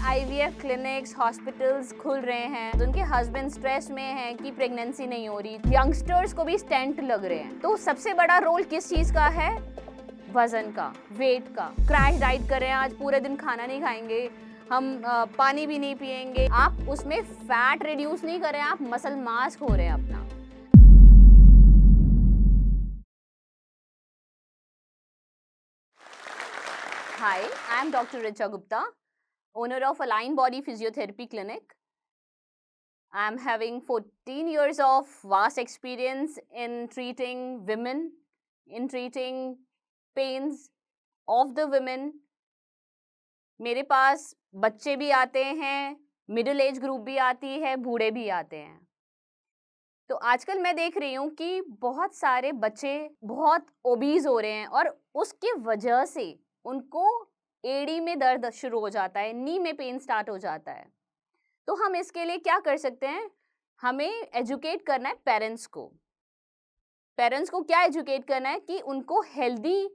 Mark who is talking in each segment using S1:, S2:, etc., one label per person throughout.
S1: IVF clinics hospitals खुल रहे हैं, तो उनके हस्बैंड स्ट्रेस में हैं कि प्रेगनेंसी नहीं हो रही, यंगस्टर्स को भी स्टेंट लग रहे हैं। तो सबसे बड़ा रोल किस चीज का है? वजन का, वेट का। क्रैश डाइट कर रहे हैं, आज पूरे दिन खाना नहीं खाएंगे, हम पानी भी नहीं पिएंगे। आप उसमें फैट रिड्यूस नहीं कर रहे हैं, आप मसल मास खो रहे हैं अपना। Hi, I am Dr. Richa Gupta, owner of Align Body Physiotherapy Clinic. I am having 14 years of vast experience in treating women, in treating pains of the women. मेरे पास बच्चे भी आते हैं, मिडिल एज ग्रुप भी आती है, बूढ़े भी आते हैं। तो आजकल मैं देख रही हूँ कि बहुत सारे बच्चे बहुत ओबीज हो रहे हैं और उसके वजह से उनको एड़ी में दर्द शुरू हो जाता है, नी में पेन स्टार्ट हो जाता है। तो हम इसके लिए क्या कर सकते हैं? हमें एजुकेट करना है पेरेंट्स को। पेरेंट्स को क्या एजुकेट करना है कि उनको हेल्दी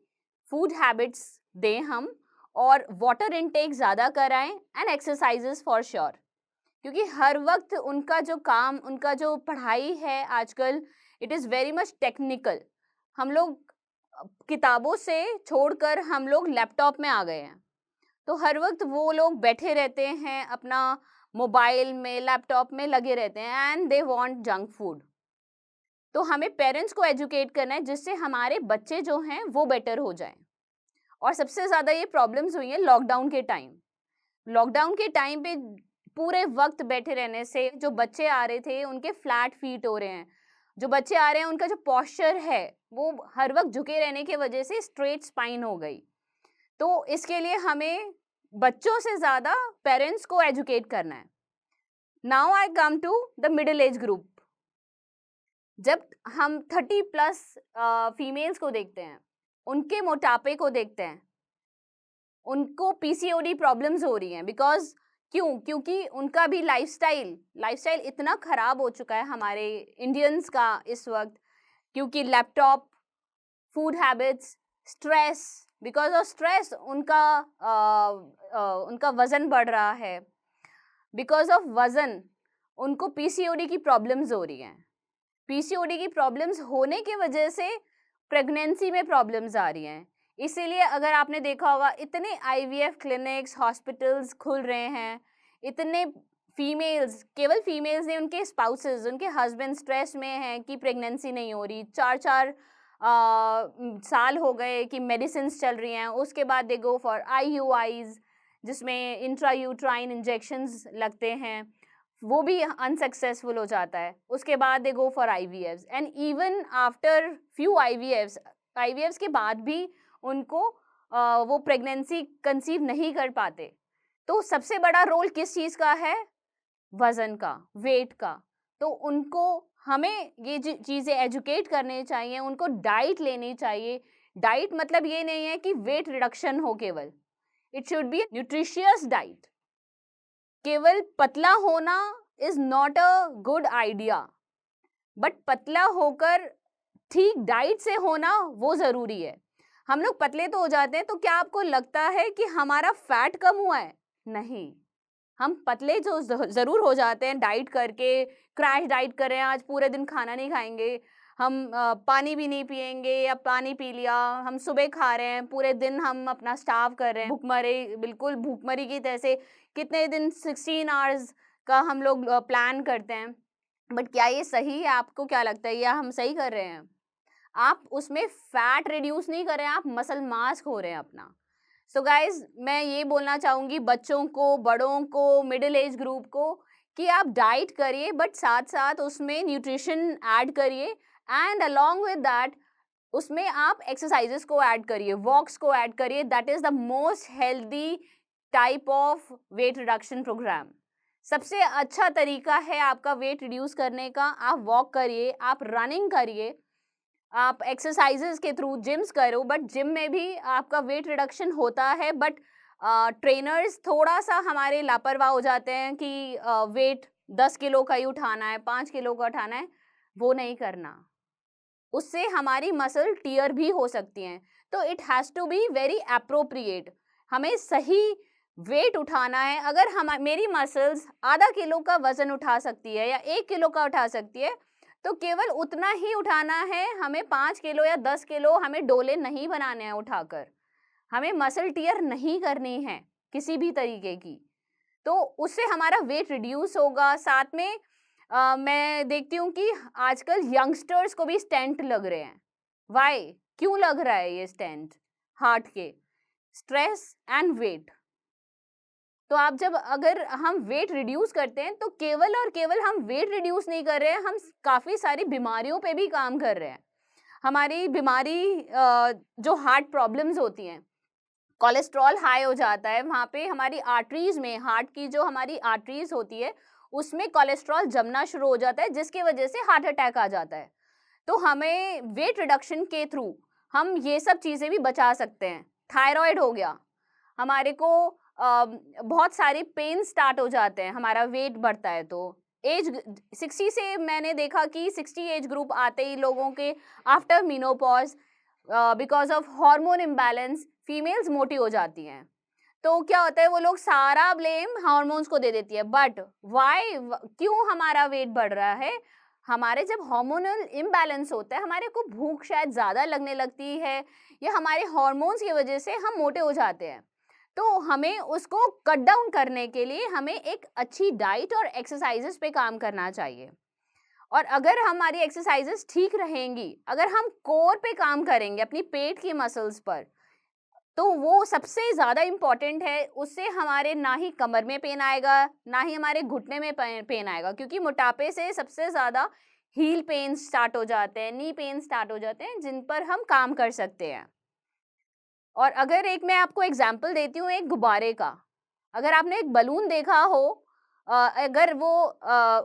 S1: फूड हैबिट्स दें हम, और वाटर इनटेक ज़्यादा कराएं एंड एक्सरसाइजेस फॉर श्योर। क्योंकि हर वक्त उनका जो काम, उनका जो पढ़ाई है आजकल, it is very much technical. हम लोग किताबों से छोड़कर हम लोग लैपटॉप में आ गए हैं। तो हर वक्त वो लोग बैठे रहते हैं, अपना मोबाइल में, लैपटॉप में लगे रहते हैं and they want junk food. तो हमें पेरेंट्स को एजुकेट करना है जिससे हमारे बच्चे जो हैं वो बेटर हो जाएं। और सबसे ज़्यादा ये प्रॉब्लम्स हुई हैं लॉकडाउन के टाइम। लॉकडाउन के टाइम पे पूरे वक्त बैठे रहने से जो बच्चे आ रहे थे उनके फ्लैट फीट हो रहे हैं। जो बच्चे आ रहे हैं उनका जो पॉस्चर है वो हर वक्त झुके रहने की वजह से स्ट्रेट स्पाइन हो गई। तो इसके लिए हमें बच्चों से ज़्यादा पेरेंट्स को एजुकेट करना है। Now I come to the middle age group. जब हम 30 प्लस फीमेल्स को देखते हैं, उनके मोटापे को देखते हैं, उनको पीसीओडी प्रॉब्लम्स हो रही हैं। बिकॉज क्योंकि उनका भी लाइफस्टाइल इतना ख़राब हो चुका है हमारे इंडियंस का इस वक्त। क्योंकि laptop, food habits, stress, because of stress उनका वज़न बढ़ रहा है। बिकॉज ऑफ वज़न उनको पीसीओडी की प्रॉब्लम्स हो रही हैं। पीसीओडी की प्रॉब्लम्स होने की वजह से प्रेगनेंसी में प्रॉब्लम्स आ रही हैं। इसीलिए अगर आपने देखा होगा, इतने आईवीएफ क्लिनिक्स, हॉस्पिटल्स खुल रहे हैं। इतने फीमेल्स, केवल फीमेल्स नहीं, उनके स्पाउसेस, उनके हस्बैंड स्ट्रेस में हैं कि प्रेगनेंसी नहीं हो रही। 4-4 साल हो गए कि मेडिसिन चल रही हैं। उसके बाद दे गो फॉर आईयूआईज, जिसमें इंट्रायूट्राइन इंजेक्शंस लगते हैं, वो भी अनसक्सेसफुल हो जाता है। उसके बाद they go for IVFs and even after few IVFs के बाद भी उनको वो प्रेगनेंसी कंसीव नहीं कर पाते। तो सबसे बड़ा रोल किस चीज़ का है? वज़न का, वेट का। तो उनको हमें ये चीज़ें एजुकेट करनी चाहिए, उनको डाइट लेनी चाहिए। डाइट मतलब ये नहीं है कि वेट रिडक्शन हो केवल, it should be nutritious diet. केवल पतला होना is not a good idea, but पतला होकर ठीक डाइट से होना वो ज़रूरी है। हम लोग पतले तो हो जाते हैं, तो क्या आपको लगता है कि हमारा फैट कम हुआ है? नहीं, हम पतले जो ज़रूर हो जाते हैं डाइट करके। क्रैश डाइट कर रहे हैं, आज पूरे दिन खाना नहीं खाएंगे, हम पानी भी नहीं पिएंगे, या पानी पी लिया, हम सुबह खा रहे हैं, पूरे दिन हम अपना स्टार्व कर रहे हैं, भूखमरी, बिल्कुल भूखमरी की तरह से। कितने दिन 16 आवर्स का हम लोग प्लान करते हैं, बट क्या ये सही है? आपको क्या लगता है, या हम सही कर रहे हैं? आप उसमें फैट रिड्यूस नहीं कर रहे हैं, आप मसल मास खो रहे हैं अपना। सो गाइज, मैं ये बोलना चाहूँगी बच्चों को, बड़ों को, मिडिल एज ग्रुप को, कि आप डाइट करिए, बट साथ साथ उसमें न्यूट्रिशन ऐड करिए, एंड अलॉन्ग विद दैट उसमें आप एक्सरसाइजेस को ऐड करिए, वॉक्स को ऐड करिए। That is the most healthy type of weight reduction programme. सबसे अच्छा तरीका है आपका वेट रिड्यूस करने का। आप वॉक करिए, आप रनिंग करिए, आप एक्सरसाइजेस के थ्रू जिम्स करो। बट जिम में भी आपका वेट रिडक्शन होता है, बट ट्रेनर्स थोड़ा सा हमारे लापरवाह हो जाते हैं कि वेट 10 किलो का ही उठाना है, 5 किलो का उठाना है। वो नहीं करना, उससे हमारी मसल टीयर भी हो सकती हैं। तो it has to be very appropriate. हमें सही वेट उठाना है, अगर हम मेरी मसल्स आधा किलो का वजन उठा सकती है या 1 किलो का उठा सकती है, तो केवल उतना ही उठाना है, हमें 5 किलो या 10 किलो हमें डोले नहीं बनाने हैं उठाकर। हमें मसल टियर नहीं करनी है किसी भी तरीके की। तो उससे हमारा वेट रिड्यूस होगा। साथ में मैं देखती हूँ कि आजकल यंगस्टर्स को भी स्टेंट लग रहे हैं। व्हाई? क्यों लग रहा है ये स्टेंट हार्ट के? Stress and weight. तो आप जब अगर हम वेट रिड्यूस करते हैं, तो केवल और केवल हम वेट रिड्यूस नहीं कर रहे हैं, हम काफ़ी सारी बीमारियों पे भी काम कर रहे हैं। हमारी बीमारी जो हार्ट प्रॉब्लम्स होती हैं, कोलेस्ट्रॉल हाई हो जाता है, वहाँ पे हमारी आर्टरीज़ में, हार्ट की जो हमारी आर्टरीज़ होती है, उसमें कोलेस्ट्रॉल जमना शुरू हो जाता है, जिसकी वजह से हार्ट अटैक आ जाता है। तो हमें वेट रिडक्शन के थ्रू हम ये सब चीज़ें भी बचा सकते हैं। थायरॉइड हो गया, हमारे को बहुत सारे पेन स्टार्ट हो जाते हैं, हमारा वेट बढ़ता है तो। एज 60 से मैंने देखा कि 60 एज ग्रुप आते ही लोगों के after menopause because of hormone imbalance females मोटी हो जाती हैं। तो क्या होता है, वो लोग सारा ब्लेम हार्मोन्स को दे देती है। बट व्हाई, क्यों हमारा वेट बढ़ रहा है? हमारे जब हार्मोनल इम्बैलेंस होता है, हमारे को भूख शायद ज़्यादा लगने लगती है, या हमारे हार्मोन्स की वजह से हम मोटे हो जाते हैं। तो हमें उसको कट डाउन करने के लिए हमें एक अच्छी डाइट और एक्सरसाइजेस पे काम करना चाहिए। और अगर हमारी एक्सरसाइजेस ठीक रहेंगी, अगर हम कोर पे काम करेंगे, अपनी पेट की मसल्स पर, तो वो सबसे ज़्यादा इम्पोर्टेंट है। उससे हमारे ना ही कमर में पेन आएगा, ना ही हमारे घुटने में पेन आएगा, क्योंकि मोटापे से सबसे ज़्यादा हील पेन स्टार्ट हो जाते हैं, नी पेन स्टार्ट हो जाते हैं, जिन पर हम काम कर सकते हैं। और अगर एक मैं आपको एग्जांपल देती हूँ एक गुब्बारे का। अगर आपने एक बलून देखा हो, अगर वो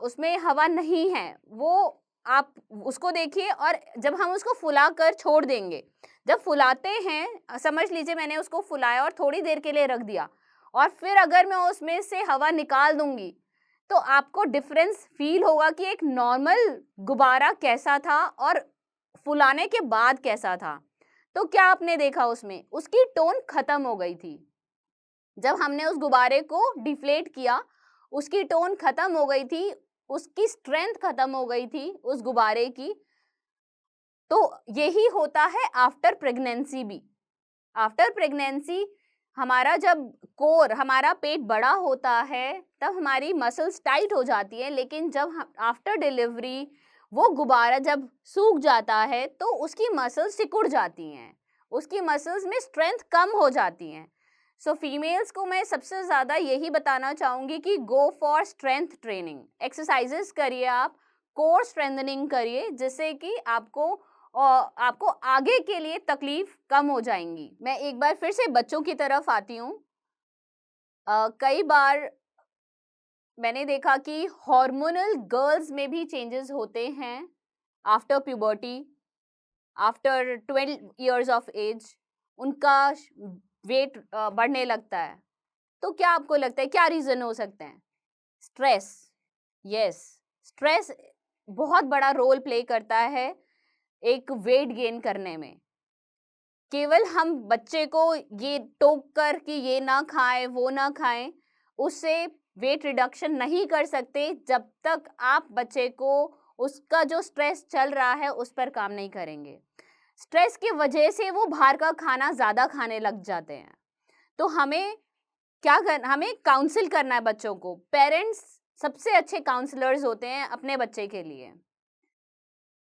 S1: उसमें हवा नहीं है, वो आप उसको देखिए, और जब हम उसको फुलाकर छोड़ देंगे, जब फुलाते हैं, समझ लीजिए मैंने उसको फुलाया और थोड़ी देर के लिए रख दिया, और फिर अगर मैं उसमें से हवा निकाल दूँगी, तो आपको डिफरेंस फ़ील होगा कि एक नॉर्मल गुब्बारा कैसा था और फुलाने के बाद कैसा था। तो क्या आपने देखा उसमें? उसकी टोन खत्म हो गई थी। जब हमने उस गुब्बारे को डिफ्लेट किया, उसकी टोन खत्म हो गई थी, उसकी स्ट्रेंथ खत्म हो गई थी उस गुब्बारे की। तो यही होता है आफ्टर प्रेगनेंसी भी। आफ्टर प्रेगनेंसी हमारा जब कोर, हमारा पेट बड़ा होता है, तब हमारी मसल्स टाइट हो जाती है, लेकिन जब हम आफ्टर डिलीवरी वो गुब्बारा जब सूख जाता है, तो उसकी मसल्स सिकुड़ जाती हैं, उसकी मसल्स में स्ट्रेंथ कम हो जाती हैं। सो फीमेल्स को मैं सबसे ज़्यादा यही बताना चाहूँगी कि go for strength training, exercises करिए आप, कोर स्ट्रेंथनिंग करिए, जिससे कि आपको आगे के लिए तकलीफ कम हो जाएँगी। मैं एक बार फिर से बच्चों की तरफ आती हूँ। कई बार मैंने देखा कि हार्मोनल गर्ल्स में भी चेंजेस होते हैं after puberty, after 12 years of age, उनका वेट बढ़ने लगता है। तो क्या आपको लगता है क्या रीज़न हो सकते हैं? स्ट्रेस। यस, स्ट्रेस बहुत बड़ा रोल प्ले करता है एक वेट गेन करने में। केवल हम बच्चे को ये टोक कर कि ये ना खाएँ, वो ना खाएँ, उससे वेट रिडक्शन नहीं कर सकते जब तक आप बच्चे को उसका जो स्ट्रेस चल रहा है उस पर काम नहीं करेंगे। स्ट्रेस की वजह से वो बाहर का खाना ज़्यादा खाने लग जाते हैं। तो हमें काउंसल करना है बच्चों को। पेरेंट्स सबसे अच्छे काउंसलर्स होते हैं अपने बच्चे के लिए।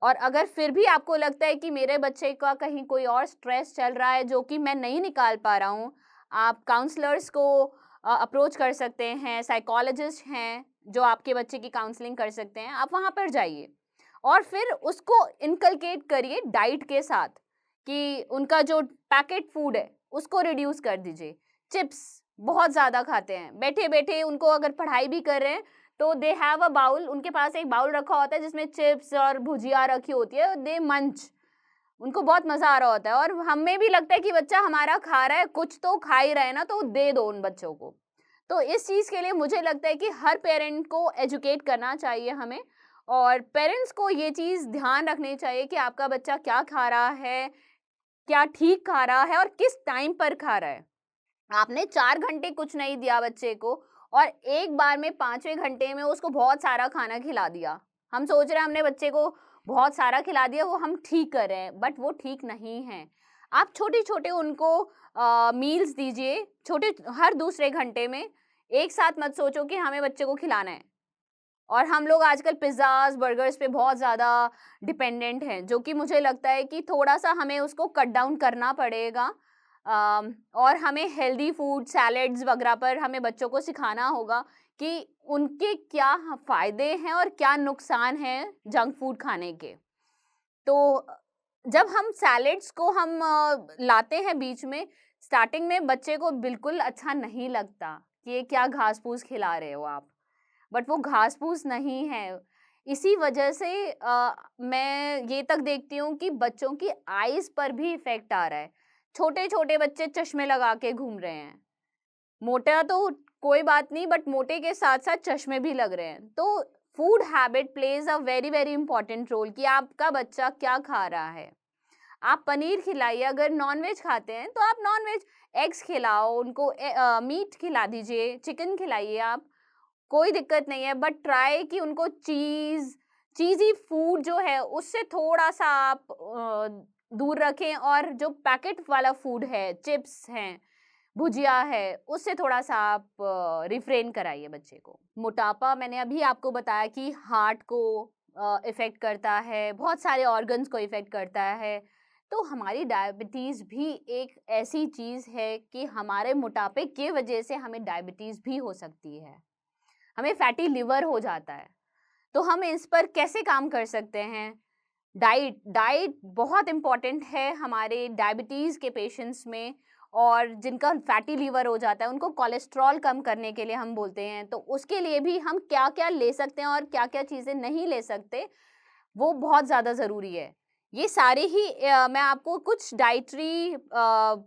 S1: और अगर फिर भी आपको लगता है कि मेरे बच्चे का कहीं कोई और स्ट्रेस चल रहा है जो कि मैं नहीं निकाल पा रहा हूँ, आप काउंसलर्स को अप्रोच कर सकते हैं, साइकोलॉजिस्ट हैं जो आपके बच्चे की काउंसलिंग कर सकते हैं, आप वहाँ पर जाइए। और फिर उसको इनकलकेट करिए डाइट के साथ कि उनका जो पैकेट फूड है, उसको रिड्यूस कर दीजिए। चिप्स बहुत ज़्यादा खाते हैं, बैठे-बैठे उनको अगर पढ़ाई भी कर रहे हैं, तो दे हैव अ बाउल, उनके पास एक बाउल रखा होता है जिसमें चिप्स और भुजिया रखी होती है, दे मंच, उनको बहुत मज़ा आ रहा होता है, और हमें भी लगता है कि बच्चा हमारा खा रहा है, कुछ तो खा ही रहा है ना, तो दे दो उन बच्चों को। तो इस चीज़ के लिए मुझे लगता है कि हर पेरेंट को एजुकेट करना चाहिए हमें, और पेरेंट्स को ये चीज़ ध्यान रखनी चाहिए कि आपका बच्चा क्या खा रहा है, क्या ठीक खा रहा है और किस टाइम पर खा रहा है। आपने 4 घंटे कुछ नहीं दिया बच्चे को और एक बार में 5वें घंटे में उसको बहुत सारा खाना खिला दिया। हम सोच रहे हैं हमने बच्चे को बहुत सारा खिला दिया, वो हम ठीक कर रहे हैं, बट वो ठीक नहीं है। आप छोटे-छोटे उनको मील्स दीजिए, छोटे हर दूसरे घंटे में। एक साथ मत सोचो कि हमें बच्चे को खिलाना है। और हम लोग आजकल पिज़्ज़ाज़, बर्गर्स पे बहुत ज़्यादा डिपेंडेंट हैं, जो कि मुझे लगता है कि थोड़ा-सा हमें उसको कट डाउन करना पड़ेगा। और हमें हेल्दी फूड, सैलेड्स वगैरह पर हमें बच्चों को सिखाना होगा कि उनके क्या फ़ायदे हैं और क्या नुकसान हैं जंक फूड खाने के। तो जब हम सैलेड्स को हम लाते हैं बीच में, स्टार्टिंग में बच्चे को बिल्कुल अच्छा नहीं लगता कि ये क्या घास-फूस खिला रहे हो आप। बट वो घास-फूस नहीं है। इसी वजह से मैं ये तक देखती हूँ कि बच्चों की आइज़ पर भी इफ़ेक्ट आ रहा है। छोटे-छोटे बच्चे चश्मे लगा के घूम रहे हैं। मोटा तो कोई बात नहीं, बट मोटे के साथ-साथ चश्मे भी लग रहे हैं। तो food habit plays a very, very important role कि आपका बच्चा क्या खा रहा है। आप पनीर खिलाइए, अगर नॉन-वेज खाते हैं तो आप नॉन-वेज एग्स खिलाओ, उनको मीट खिला दीजिए, चिकन खिलाइए आप। कोई दिक्कत नहीं है, बट ट्राई कि उनको चीज़ी फूड जो है उससे थोड़ा-सा आप दूर रखें और जो पैकेट वाला फूड है, चिप्स हैं, भुजिया है, उससे थोड़ा-सा आप रिफ्रेन कराइए बच्चे को। मोटापा मैंने अभी आपको बताया कि हार्ट को इफ़ेक्ट करता है, बहुत सारे ऑर्गन्स को इफ़ेक्ट करता है। तो हमारी डायबिटीज़ भी एक ऐसी चीज़ है कि हमारे मोटापे की वजह से हमें डायबिटीज़ भी हो सकती है। हमें फैटी लिवर हो जाता है। तो हम इस पर कैसे काम कर सकते हैं? डाइट बहुत इम्पोर्टेंट है हमारे डायबिटीज़ के पेशेंट्स में, और जिनका फैटी लिवर हो जाता है, उनको कोलेस्ट्रॉल कम करने के लिए हम बोलते हैं। तो उसके लिए भी हम क्या-क्या ले सकते हैं और क्या-क्या चीज़ें नहीं ले सकते, वो बहुत ज़्यादा ज़रूरी है। ये सारे ही मैं आपको कुछ डाइटरी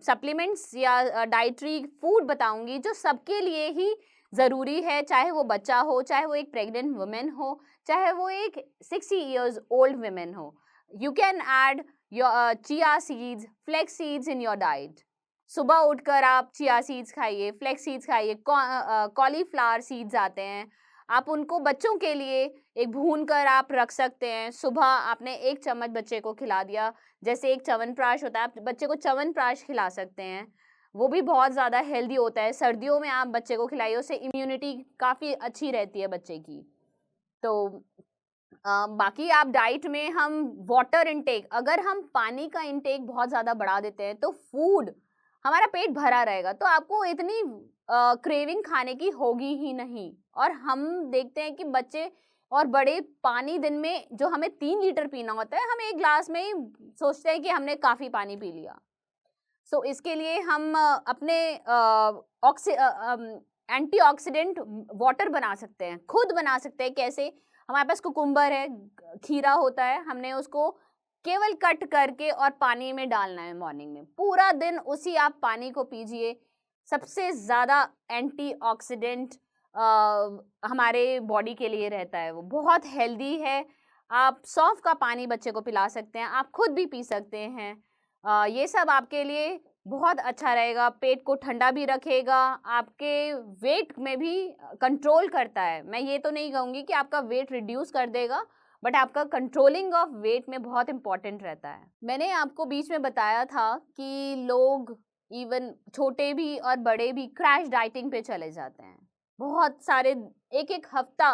S1: सप्लीमेंट्स या डाइटरी फूड बताऊँगी जो सबके लिए ही ज़रूरी है, चाहे वो बच्चा हो, चाहे वो एक प्रेग्नेंट वुमन हो, चाहे वो एक 60 इयर्स ओल्ड वुमन हो। You can add your chia seeds, flax seeds in your diet. सुबह उठकर आप चिया सीड्स खाइए, फ्लेक्स सीड्स खाइए, कॉलीफ्लावर सीड्स आते हैं, आप उनको बच्चों के लिए एक भून कर आप रख सकते हैं। सुबह आपने 1 चम्मच बच्चे को खिला दिया, जैसे एक च्यवनप्राश होता है, आप बच्चे को च्यवनप्राश खिला सकते हैं। वो भी बहुत ज़्यादा हेल्दी होता है। सर्दियों में आप बच्चे को खिलाइए, उससे इम्यूनिटी काफ़ी अच्छी रहती है बच्चे की। तो बाकी आप डाइट में हम वाटर इनटेक, अगर हम पानी का इनटेक बहुत ज़्यादा बढ़ा देते हैं तो फूड हमारा पेट भरा रहेगा, तो आपको इतनी क्रेविंग खाने की होगी ही नहीं। और हम देखते हैं कि बच्चे और बड़े पानी दिन में जो हमें 3 लीटर पीना होता है, हम 1 ग्लास में ही सोचते हैं कि हमने काफ़ी पानी पी लिया। सो इसके लिए हम अपने एंटीऑक्सीडेंट वाटर बना सकते हैं, खुद बना सकते हैं। कैसे? हमारे पास कुकुम्बर है, खीरा होता है, हमने उसको केवल कट करके और पानी में डालना है मॉर्निंग में। पूरा दिन उसी आप पानी को पीजिए। सबसे ज़्यादा एंटीऑक्सीडेंट हमारे बॉडी के लिए रहता है, वो बहुत हेल्दी है। आप सौंफ का पानी बच्चे को पिला सकते हैं, आप खुद भी पी सकते हैं। ये सब आपके लिए बहुत अच्छा रहेगा, पेट को ठंडा भी रखेगा, आपके वेट में भी कंट्रोल करता है। मैं ये तो नहीं कहूँगी कि आपका वेट रिड्यूस कर देगा, बट आपका कंट्रोलिंग ऑफ वेट में बहुत इम्पोर्टेंट रहता है। मैंने आपको बीच में बताया था कि लोग इवन छोटे भी और बड़े भी क्रैश डाइटिंग पे चले जाते हैं। बहुत सारे 1-1 हफ्ता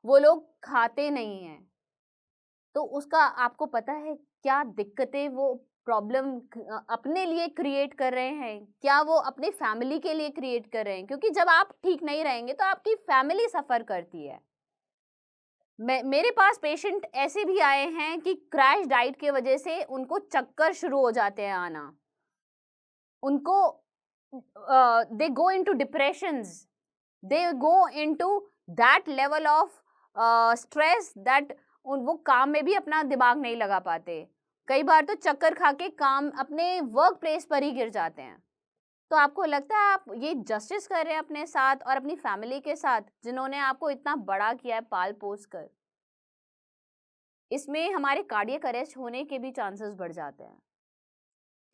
S1: वो लोग खाते नहीं हैं। तो उसका आपको पता है क्या दिक्कतें वो प्रॉब्लम अपने लिए क्रिएट कर रहे हैं? क्या वो अपनी फैमिली के लिए क्रिएट कर रहे हैं? क्योंकि जब आप ठीक नहीं रहेंगे तो आपकी फैमिली सफ़र करती है। मेरे पास पेशेंट ऐसे भी आए हैं कि क्रैश डाइट की वजह से उनको चक्कर शुरू हो जाते हैं आना। उनको they go into depressions, they go into that level of stress that वो काम में भी अपना दिमाग नहीं लगा पाते। कई बार तो चक्कर खा के काम अपने वर्क प्लेस पर ही गिर जाते हैं। तो आपको लगता है आप ये जस्टिस कर रहे हैं अपने साथ और अपनी फैमिली के साथ, जिन्होंने आपको इतना बड़ा किया है पाल पोस कर? इसमें हमारे कार्डियक अरेस्ट होने के भी चांसेस बढ़ जाते हैं।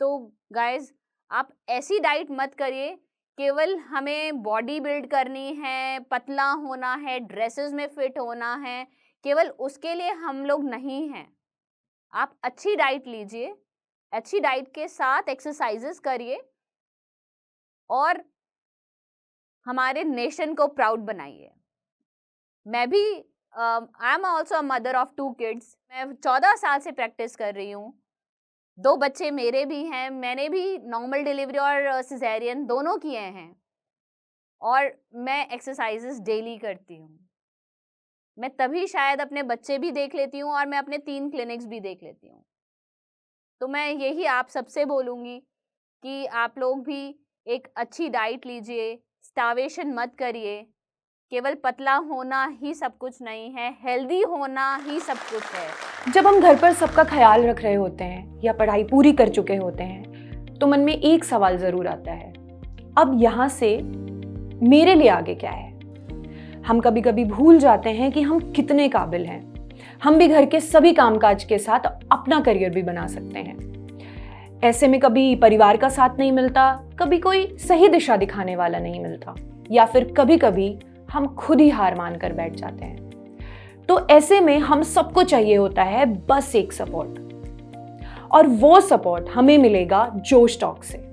S1: तो गाइस, आप ऐसी डाइट मत करिए केवल हमें बॉडी बिल्ड करनी है, पतला होना है, ड्रेसेस में फिट होना है, केवल उसके लिए हम लोग नहीं हैं। आप अच्छी डाइट लीजिए, अच्छी डाइट के साथ एक्सरसाइजेस करिए और हमारे नेशन को प्राउड बनाइए। मैं भी I am also a mother of 2 kids. मैं 14 साल से प्रैक्टिस कर रही हूँ। 2 बच्चे मेरे भी हैं। मैंने भी नॉर्मल डिलीवरी और सिज़ेरियन दोनों किए हैं और मैं एक्सरसाइजेस डेली करती हूँ। मैं तभी शायद अपने बच्चे भी देख लेती हूँ और मैं अपने 3 क्लिनिक्स भी देख लेती हूँ। तो मैं यही आप सबसे बोलूँगी कि आप लोग भी एक अच्छी डाइट लीजिए, स्टार्वेशन मत करिए। केवल पतला होना ही सब कुछ नहीं है, हेल्दी होना ही सब कुछ है।
S2: जब हम घर पर सबका ख्याल रख रहे होते हैं या पढ़ाई पूरी कर चुके होते हैं तो मन में एक सवाल जरूर आता है, अब यहाँ से मेरे लिए आगे क्या है। हम कभी कभी भूल जाते हैं कि हम कितने काबिल हैं। हम भी घर के सभी कामकाज के साथ अपना करियर भी बना सकते हैं। ऐसे में कभी परिवार का साथ नहीं मिलता, कभी कोई सही दिशा दिखाने वाला नहीं मिलता, या फिर कभी कभी हम खुद ही हार मान कर बैठ जाते हैं। तो ऐसे में हम सबको चाहिए होता है बस एक सपोर्ट, और वो सपोर्ट हमें मिलेगा जोश टॉक से।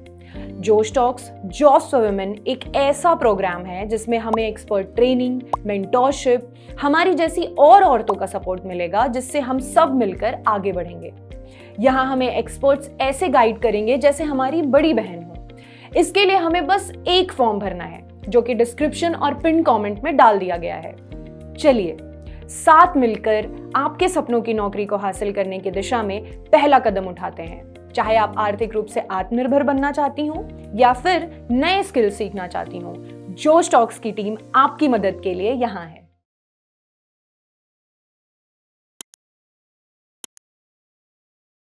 S2: जोश टॉक्स जॉब्स फॉर वुमेन एक ऐसा प्रोग्राम है जिसमें हमें एक्सपर्ट ट्रेनिंग, मेंटोरशिप, हमारी जैसी और औरतों का सपोर्ट मिलेगा, जिससे हम सब मिलकर आगे बढ़ेंगे। यहाँ हमें एक्सपर्ट्स ऐसे गाइड करेंगे जैसे हमारी बड़ी बहन हो। इसके लिए हमें बस एक फॉर्म भरना है, जो कि डिस्क्रिप्शन और पिन कमेंट में डाल दिया गया है। चलिए साथ मिलकर आपके सपनों की नौकरी को हासिल करने की दिशा में पहला कदम उठाते हैं। चाहे आप आर्थिक रूप से आत्मनिर्भर बनना चाहती हो या फिर नए स्किल सीखना चाहती हो, जोश टॉक्स की टीम आपकी मदद के लिए यहाँ है।